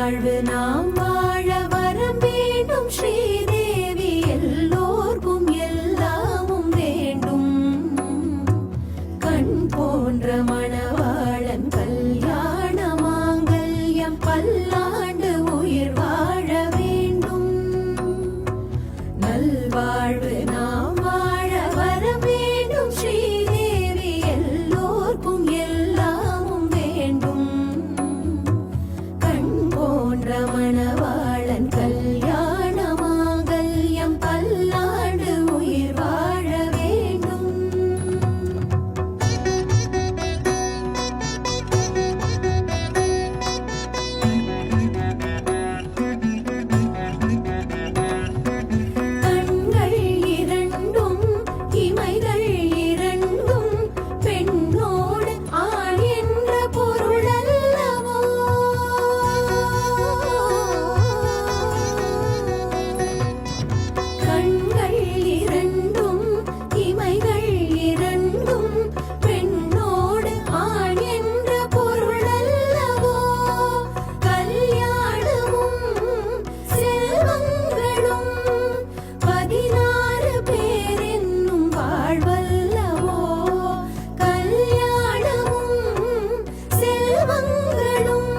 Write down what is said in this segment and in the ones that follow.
நல்வாழ்வு நாம் வாழ வரம் வேண்டும் ஸ்ரீதேவி எல்லோர்க்கும் எல்லாமும் வேண்டும் கண் போன்ற மணவாளன் கல்யாண மாங்கல்யம் பல்லாண்டு உயிர் வாழ வேண்டும் நல்வாழ்வு நாம் வாழ வரம் வேண்டும் ஸ்ரீதேவி எல்லோர்க்கும் எல்லாமும் வேண்டும் கண் போன்ற மணவாளன் கல்யாண மாங்கல்யம் பல்லாண்டு உயிர் வாழ வேண்டும் கண்கள் இரண்டும் இமைகள் இரண்டும் பெண்ணோடு ஆண் என்ற பொருள் அல்லவோ கண்கள் இரண்டும் இமைகள் இரண்டும் பெண்ணோடு ஆண் என்ற பொருள் அல்லவோ கல்யாணமும் செல்வங்களும் 16 பேர் என்னும் வாழ்வல்லவோ கல்யாணமும் செல்வங்களும்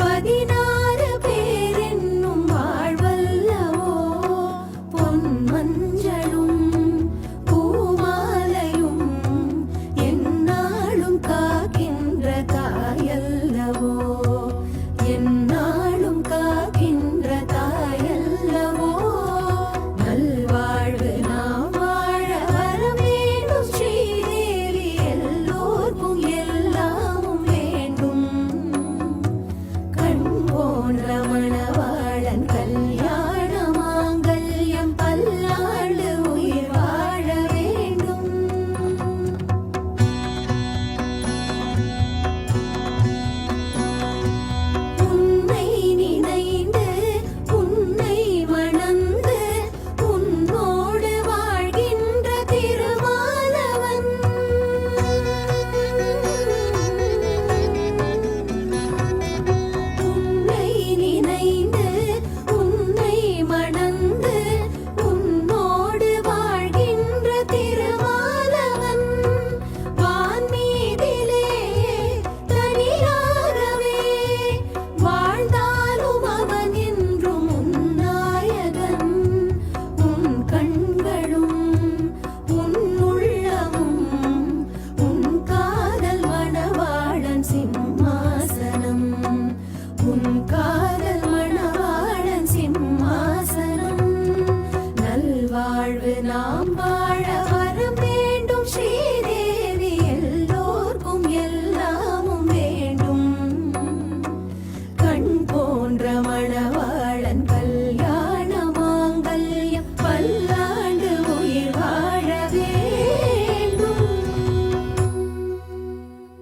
16 பேர் என்னும் வாழ்வல்லவோ பொன் மஞ்சளும் பூமாலையும் எந்நாளும் காக்கின்ற தாயல்லவோ எந்நாளும் காக்கின்ற தாயல்லவோ நல்வாழ்வு நாம் வாழ வரம் வேண்டும் ஸ்ரீதேவி எல்லோர்க்கும் எல்லாமும் வேண்டும் கண் போன்ற மணவாளன் கல்யாண மாங்கல்யம் பல்லாண்டு உயிர் வாழ வேண்டும் உன்னை நினைந்து உன்னை மணந்து உன்னோடு வாழ்கின்ற திருமாலவன் உன்னை நினைந்து உன்னை மணந்து உன்னோடு வாழ்கின்ற திருமாலவன் வான்மீதிலே தனியாகவே வாழ்ந்தாலும் அவன் என்றும் உன்னாயகன் உன் கண்களும் உன் உள்ளமும் உன் காதல் மணவாளன் சிம்மாசனம் உன் காதல் மணவாளன் சிம்மாசனம் நல்வாழ்வு நாம் வாழ